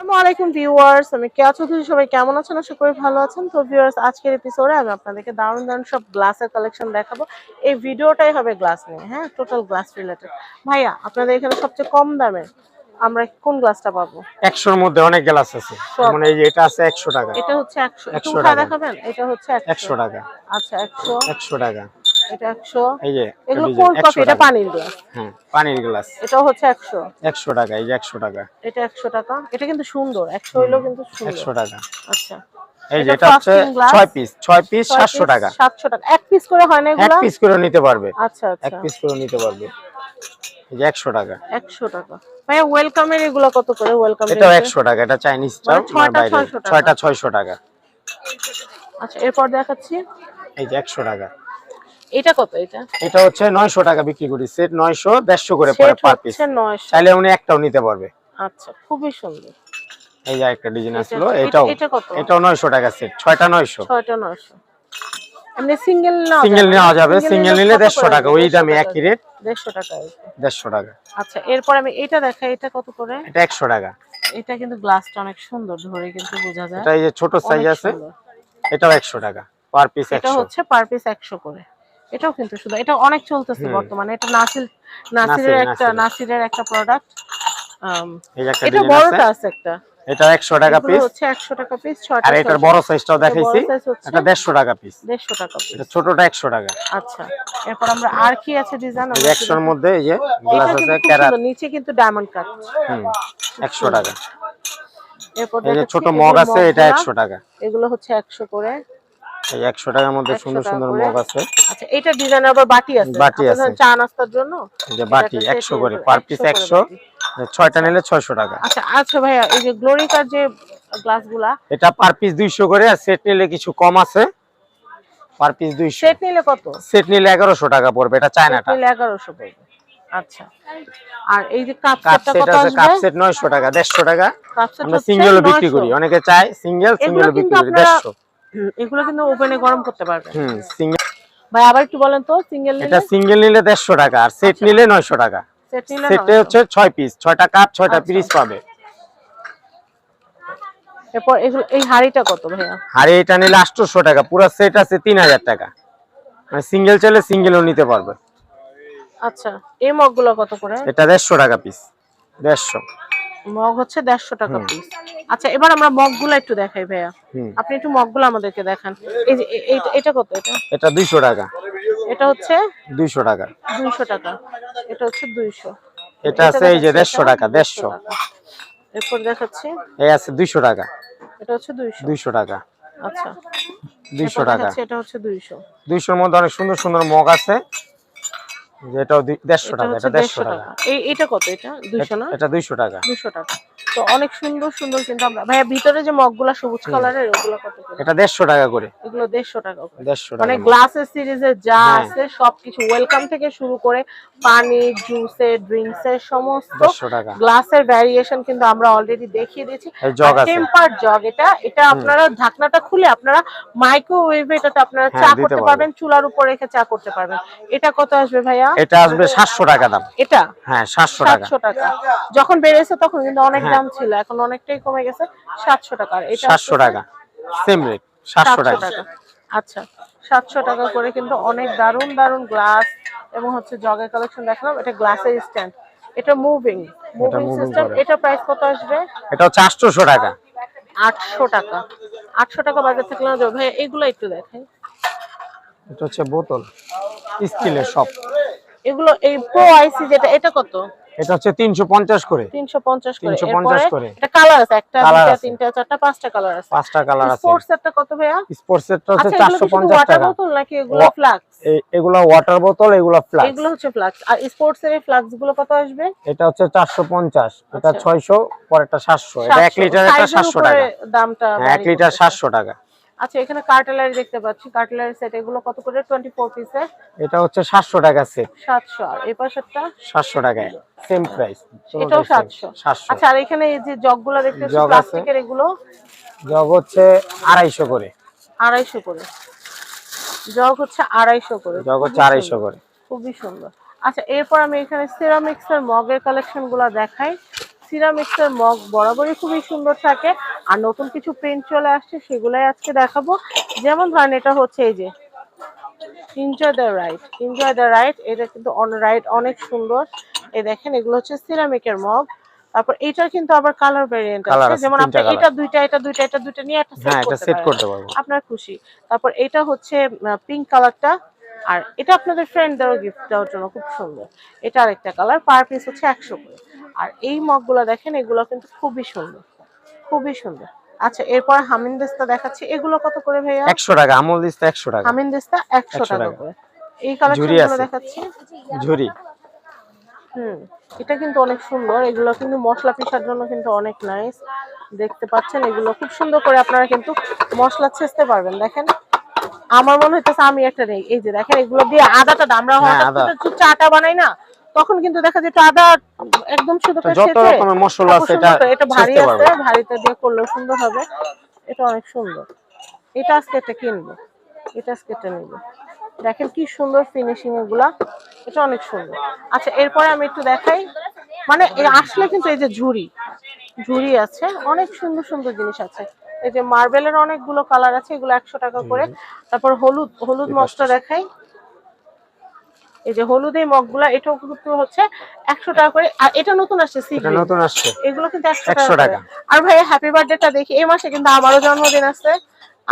আসসালামু ভিউয়ার্স, আমি কেয়া চৌধুরী। সবাই কেমন আছেন? আশা করি ভালো আছেন। তো ভিউয়ার্স, আজকের এপিসোডে আমি আপনাদেরকে দারুণ দারুণ সব গ্লাসের কালেকশন দেখাবো। এই ভিডিওটাই হবে গ্লাস নিয়ে, হ্যাঁ, টোটাল গ্লাস রিলেটেড। ভাইয়া, আপনাদের এখানে সবচেয়ে কম দামে আমরা কোন গ্লাসটা পাবো? 100 এর মধ্যে অনেক গ্লাস আছে, যেমন এই যে এটা আছে 100 টাকা। এটা হচ্ছে 100, একটু 100 উঠায় টাকা। দেখাবেন? এটা হচ্ছে 100 টাকা। আচ্ছা, 100 টাকা। এটা 100। এই যে এগুলো কোল্ড কফি, এটা পানির গ্লাস। হ্যাঁ, পানির গ্লাস। এটাও হচ্ছে 100 টাকা। এই যে 100 টাকা। এটা 100 টাকা। এটা কিন্তু সুন্দর, 100 হইলো কিন্তু সুন্দর। 100 টাকা। আচ্ছা, এই যে এটা হচ্ছে 6 পিস 700 টাকা। 700 টাকা। এক পিস করে হয় না এগুলো? এক পিস করে নিতে পারবে। আচ্ছা আচ্ছা, এক পিস করে নিতে পারবে। এই যে 100 টাকা। 100 টাকা। ভাই, ওয়েলকামের এগুলো কত করে? ওয়েলকাম এটাও 100 টাকা। এটা চাইনিজ চাও, বাইরে 6টা 600 টাকা। আচ্ছা, এরপর দেখাচ্ছি। এই যে 100 টাকা। এটা কত? এটা হচ্ছে 900 টাকা বিক্রি করি। সেট 900, 150 করে পড়ে পার পিস। সেট 900। চাইলে উনি একটাও নিতে পারবে। আচ্ছা, খুবই সুন্দর। এই যে একটা ডিজাইন আসলো, এটাও 900 টাকা সেট। 6টা 900। 6টা 900। এমনি সিঙ্গেল নেওয়া যাবে। সিঙ্গেল নিলে 150 টাকা। ওই দামে একই রেট, 150 টাকা। 150 টাকা। আচ্ছা, এরপর আমি এটা দেখাই। এটা কত করে? এটা 100 টাকা। এটা কিন্তু গ্লাসটা অনেক সুন্দর, ধরে কিন্তু বোঝা যায়। এটা এই যে ছোট সাইজ আছে, এটাও 100 টাকা পার পিস। 100 এটা হচ্ছে পার পিস 100 করে। এটাও কিন্তু সুন্দর। এটা অনেক চলতেছে বর্তমানে। এটা নাসিরের একটা প্রোডাক্ট। এই যে একটা এটা ডিজাইন বড়টা আছে, আছে একটা। এটা 100 টাকা পিস। হচ্ছে 100 টাকা পিস। 6টা। আর এটার বড় সাইজটাও দেখাইছি, এটা 150 টাকা পিস। 150 টাকা পিস। এটা ছোটটা 100 টাকা। আচ্ছা, এরপর আমরা আর কি আছে ডিজাইন? এই 100 এর মধ্যে এই যে গ্লাস আছে ক্যারাট, নিচে কিন্তু ডায়মন্ড কাট। 100 টাকা। এরপর এই যে ছোট মগ আছে, এটা 100 টাকা। এগুলো হচ্ছে 100 করে। এই 100 টাকার মধ্যে সুন্দর সুন্দর মগ আছে। আচ্ছা, এটা ডিজাইন আবার বাটি আছে। আপনাদের চা নাস্তার জন্য যে বাটি 100 করে পার পিস 100। 6টা নিলে 600 টাকা। আচ্ছা আচ্ছা ভাইয়া, এই যে গ্লোরিকার যে গ্লাসগুলা, এটা পার পিস 200 করে। আর সেট নিলে কিছু কম আছে, পার পিস 200। সেট নিলে কত? সেট নিলে 1100 টাকা পড়বে। এটা চায়নাটা। নিলে 1100 পড়বে। আচ্ছা, আর এই যে কাপ সেটটা কত আসবে? কাপ সেট 900 টাকা, 150 টাকা। কাপ সেট আমরা সিঙ্গেলও বিক্রি করি, অনেকে চায় সিঙ্গেল বিক্রি করি 150। এগুলো কিন্তু ওভেনে গরম করতে পারবে। সিঙ্গেল। ভাই, আবার একটু বলেন তো, সিঙ্গেল নিলে? এটা সিঙ্গেল নিলে 150 টাকা, আর সেট নিলে 900 টাকা। সেটে হচ্ছে 6 পিস, 6টা কাপ, 6টা পিস পাবে। এরপর এই হাড়িটা কত ভাইয়া? হাড়ি এটা নিলে 800 টাকা। পুরো সেট আছে 3000 টাকা। মানে সিঙ্গেল চাইলে সিঙ্গেলও নিতে পারবে। আচ্ছা, এই মগগুলো কত করে? এটা 150 টাকা পিস। 150 মগ হচ্ছে 150 টাকা পিস। আচ্ছা, এবার আমরা মগগুলো একটু দেখাই ভাইয়া। আপনি একটু মগগুলো আমাদেরকে দেখান। এই যে এটা কত? এটা 200 টাকা। এটা হচ্ছে 200 টাকা। 200 টাকা। এটা হচ্ছে 200। এটা আছে এই যে 150 টাকা। 150। এরপর দেখাচ্ছি, এই আছে 200 টাকা। এটা হচ্ছে 200 টাকা। আচ্ছা, 200 টাকা। এটা হচ্ছে 200। 200 এর মধ্যে অনেক সুন্দর সুন্দর মগ আছে, যেটাও 150 টাকা। এটা 150 টাকা। এটা কত? এটা 200 না? এটা 200 টাকা। 200 টাকা। তো অনেক সুন্দর সুন্দর কিন্তু আমরা ভাইয়া, ভিতরে যে মগগুলা সবুজ কালারের, ওগুলা কত করে? এটা 150 টাকা করে। এগুলো 150 টাকা করে। 150 টাকা। মানে গ্লাসের সিরিজের যা আছে সবকিছু, ওয়েলকাম থেকে শুরু করে পানি, জুসের, ড্রিঙ্কসের সমস্ত গ্লাসের ভ্যারিয়েশন কিন্তু আমরা অলরেডি দেখিয়ে দিয়েছি। টেম্পার জগ, এটা আপনারা ঢাকনাটা খুলে আপনারা মাইক্রোওয়েভে এটাতে আপনারা চা করতে পারবেন, চুলার উপর রেখে চা করতে পারবেন। এটা কত আসবে ভাইয়া? এটা আসবে 700 টাকা দাম। এটা? হ্যাঁ, 700 টাকা। 700 টাকা। যখন বেড়েছে তখন কিন্তু অনেক দাম ছিল, এখন অনেকটাই কমে গেছে। 700 টাকা। এটা 700 টাকা, সেম রেট, 700 টাকা। আচ্ছা, 700 টাকা করে কিন্তু অনেক দারুন দারুন গ্লাস এবং হচ্ছে জগের কালেকশন দেখালাম। এটা গ্লাসের স্ট্যান্ড, এটা মুভিং সিস্টেম। এটা প্রাইস কত আসবে? এটা হচ্ছে 800 টাকা। 800 টাকা। 800 টাকা বাজার থাকলে না ভাই, এগুলো একটু দেখাই। এটা হচ্ছে বোতল স্টিলের সব। এগুলো এই প্রো আইসি যেটা, এটা কত? এটা হচ্ছে 350 করে। 350 করে। 350 করে। এটা কালার আছে, একটা, দুটো, তিনটা, চারটা, পাঁচটা কালার আছে। 5টা কালার আছে। স্পোর্টস সেটটা কত ভাইয়া? স্পোর্টস সেটটা হচ্ছে 450 টাকা। ওয়াটার টাকা। বোতল নাকি এগুলো ফ্লাক্স? এগুলা ওয়াটার বোতল, এগুলা ফ্লাক্স। এগুলো হচ্ছে ফ্লাক্স। আর স্পোর্টস এর ফ্লাক্স গুলো কত আসবে? এটা হচ্ছে 450, এটা 600, পরেরটা 700। এটা 1 লিটার, এটা 700 টাকা দামটা। 1 লিটার 700 টাকা। আচ্ছা, এখানে কার্টেলারি দেখতে পাচ্ছি, কার্টেলারি সেট, এগুলো কত করে? 24 পিসে। এটা হচ্ছে 700 টাকা সেট। 700। আর এই পাশেরটা 700 টাকা, সেম প্রাইস। এটাও 700। আচ্ছা, আর এখানে এই যে জগগুলো দেখতে পাচ্ছি প্লাস্টিকের, এগুলো জগ হচ্ছে 250 করে। 250 করে। জগ হচ্ছে 250 করে। জগ হচ্ছে 250 করে। খুবই সুন্দর। আচ্ছা, এরপর আমি এখানে সিরামিক্স এর মগের কালেকশন গুলো দেখাই। সিরামিক্সের মগ বরাবরই খুবই সুন্দর থাকে। আর নতুন কিছু প্রিন্ট চলে আসছে, সেগুলাই আজকে দেখাবো। যেমন ধরেন এটা হচ্ছে এই যে enjoy the ride, enjoy the ride, এটা কিন্তু অন রাইড অনেক সুন্দর। এই দেখেন এগুলো হচ্ছে সিরামিকের মগ। তারপর এটা কিন্তু আবার কালার ভেরিয়েন্ট আছে, যেমন আপনি এটা দুইটা এটা দুইটা এটা দুইটা নিয়ে একটা সেট করতে পারবেন, আপনার খুশি। তারপর এটা হচ্ছে পিঙ্ক কালারটা, আর এটা আপনাদের ফ্রেন্ডদেরও গিফট দেওয়ার জন্য খুব সুন্দর। এটা আরেকটা কালার, পার পিস হচ্ছে 100 করে। আর এই মগগুলো দেখেন, এগুলো কিন্তু খুবই সুন্দর, খুবই সুন্দর। আচ্ছা, এরপর হামিনদিস্তা দেখাচ্ছি। এগুলো কত করে ভাইয়া? 100 টাকা। আমল দিস্তা 100 টাকা, হামিনদিস্তা 100 টাকা করে। এই কালেকশনগুলো দেখাচ্ছি, ঝুরি। এটা কিন্তু অনেক সুন্দর। এগুলো কিন্তু মশলা পিষার জন্য কিন্তু অনেক নাইস। দেখতে পাচ্ছেন এগুলো খুব সুন্দর করে আপনারা কিন্তু মশলা ছেঁচতে পারবেন। দেখেন আমার মনে হইতেছে আমি একটা নেই, এই যে দেখেন এগুলো দিয়ে আদাটা আমরা হঠাৎ করে চাটা বানাই না, তখন কিন্তু দেখা যায় আদা একদম শুধু করে যত রকমের মশলা আছে এটা ভারী আছে, ভারীটা দিয়ে করলে সুন্দর হবে। এটা অনেক সুন্দর। এটা আজকে একটা কিনবো, এটা আজকে একটা নিব। দেখেন কি সুন্দর ফিনিশিং এগুলা, এটা অনেক সুন্দর। আচ্ছা, এরপরে আমি একটু দেখাই, মানে আসলে কিন্তু এই যে ঝুড়ি, ঝুড়ি আছে, অনেক সুন্দর সুন্দর জিনিস আছে। এই যে মার্বেলের অনেকগুলো কালার আছে, এগুলো 100 টাকা করে। তারপর হলুদ, হলুদ মগটা দেখাই। এই যে হলুদ এই মগগুলা, এটাও কিন্তু হচ্ছে 100 টাকা করে। আর এটা নতুন আসছে, এটা নতুন আসছে, এগুলো কিন্তু 100 টাকা। আর ভাই হ্যাপি বার্থডেটা দেখি, এই মাসে কিন্তু আমারও জন্মদিন আছে,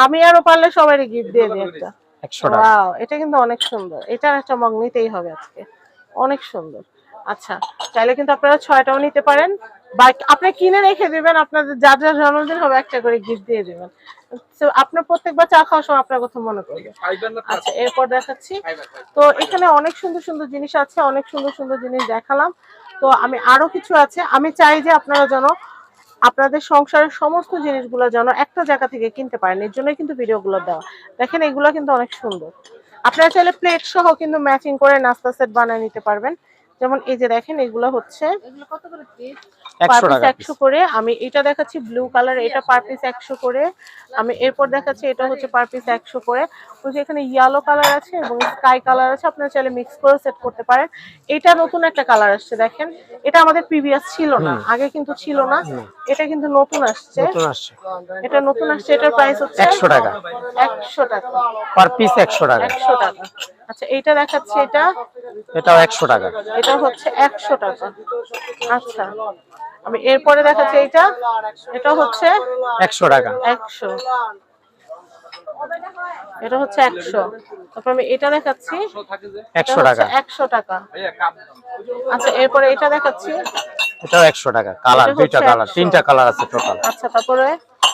আমি আরো পারলে সবাইকে গিফট দিয়ে দিই একটা। 100 টাকা। ওয়াও, এটা কিন্তু অনেক সুন্দর। এটা একটা মগ নিতেই হবে আজকে, অনেক সুন্দর। আচ্ছা, চাইলে কিন্তু আপনারা 6টাও নিতে পারেন, বা আপনি কিনে রেখে দিবেন, আপনাদের যার যার জন্মদিন হবে একটা করে গিফট দিয়ে দিবেন। তো আপনার প্রত্যেকবার চা খাওয়ার সময় আপনার কথা মনে করবে। আচ্ছা, এরপর দেখাচ্ছি। তো এখানে অনেক সুন্দর সুন্দর জিনিস আছে, অনেক সুন্দর সুন্দর জিনিস দেখালাম। তো আমি আরো কিছু আছে, আমি চাই যে আপনারা যেন আপনাদের সংসারের সমস্ত জিনিসগুলো যেন একটা জায়গা থেকে কিনতে পারেন, এর জন্য কিন্তু ভিডিওগুলো দেওয়া। দেখেন এগুলো কিন্তু অনেক সুন্দর। আপনারা চাইলে প্লেট সহ কিন্তু ম্যাচিং করে নাস্তা সেট বানিয়ে নিতে পারবেন। যেমন এই যে দেখেন এগুলো হচ্ছে কত করে পিস? 100 করে। আমি এটা দেখাচ্ছি ব্লু কালার, এটা পার পিস 100 করে। আমি এরপর দেখাচ্ছি এটা হচ্ছে পার পিস 100 করে। ওই যে এখানে ইয়েলো কালার আছে এবং স্কাই কালার আছে, আপনারা চাইলে মিক্স করে সেট করতে পারেন। এটা নতুন একটা কালার আসছে, দেখেন এটা আমাদের প্রিভিয়াস ছিল না, আগে কিন্তু ছিল না, এটা কিন্তু নতুন আসছে, এটা নতুন আসছে। এটার প্রাইস হচ্ছে 100 টাকা, 100 টাকা পার পিস, 100 টাকা, 100 টাকা। আচ্ছা, এইটা দেখাচ্ছি, এটাও 100 টাকা, এটা হচ্ছে 100 টাকা। আচ্ছা, আমি এরপরে দেখাচ্ছি এটা হচ্ছে 100 টাকা, 100, এটা হচ্ছে 100। তারপর আমি এটা দেখাচ্ছি, 100 টাকা, 100 টাকা। আচ্ছা, এরপরে এটা দেখাচ্ছি, এটাও 100 টাকা। কালার দুইটা কালার, তিনটা কালার আছে টোটাল। আচ্ছা, তারপরে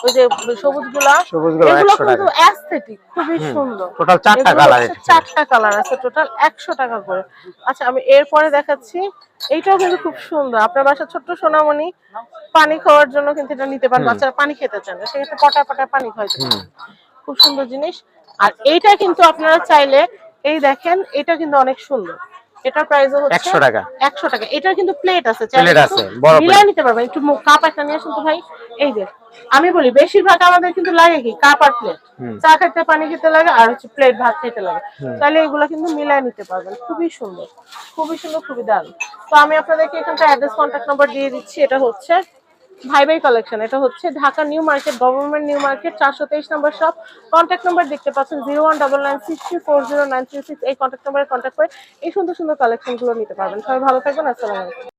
ওই যে সবুজগুলা, এগুলো কিন্তু অ্যাস্থেটিক, খুবই সুন্দর। টোটাল 4টা কালার, 4টা কালার আছে, টোটাল 100 টাকা করে। আচ্ছা, আমি এরপরে দেখাচ্ছি, এইটাও কিন্তু খুব সুন্দর। আপনার বাসার ছোট্ট সোনামণি পানি খাওয়ার জন্য কিন্তু এটা নিতে পারেন, বাচ্চারা পানি খেতে চান না, সেক্ষেত্রে পটা পটা পানি খাইতে পারেন, খুব সুন্দর জিনিস। আর এইটা কিন্তু আপনারা চাইলে, এই দেখেন এটা কিন্তু অনেক সুন্দর, এটার প্রাইস হচ্ছে 100 টাকা, 100 টাকা। এটার কিন্তু প্লেট আছে, প্লেট আছে, বড় প্লেট মিলাই নিতে পারবেন। একটু কাপ একটা নিয়ে আসুন তো ভাই। এই যে আমি বলি বেশিরভাগ আমাদের কিন্তু লাগে কি কাপ আর প্লেট, চা খেতে পানি খেতে লাগে, আর হচ্ছে প্লেট ভাত খেতে লাগে, তাহলে এগুলো কিন্তু মিলাই নিতে পারবেন। খুবই সুন্দর, খুবই সুন্দর, খুবই দারুণ। তো আমি আপনাদেরকে এখানটা অ্যাড্রেস কন্ট্যাক্ট নাম্বার দিয়ে দিচ্ছি। এটা হচ্ছে ভাই ভাই কালেকশন, এটা হচ্ছে Dhaka new market, government new market, 423 নম্বর শপ। কন্ট্যাক্ট নাম্বার দেখতে পাচ্ছেন 01996340936। এই কন্ট্যাক্ট নাম্বারে কন্ট্যাক্ট করে এই সুন্দর সুন্দর কালেকশন গুলো নিতে পারবেন। সবাই ভালো থাকবেন, আসসালামু আলাইকুম।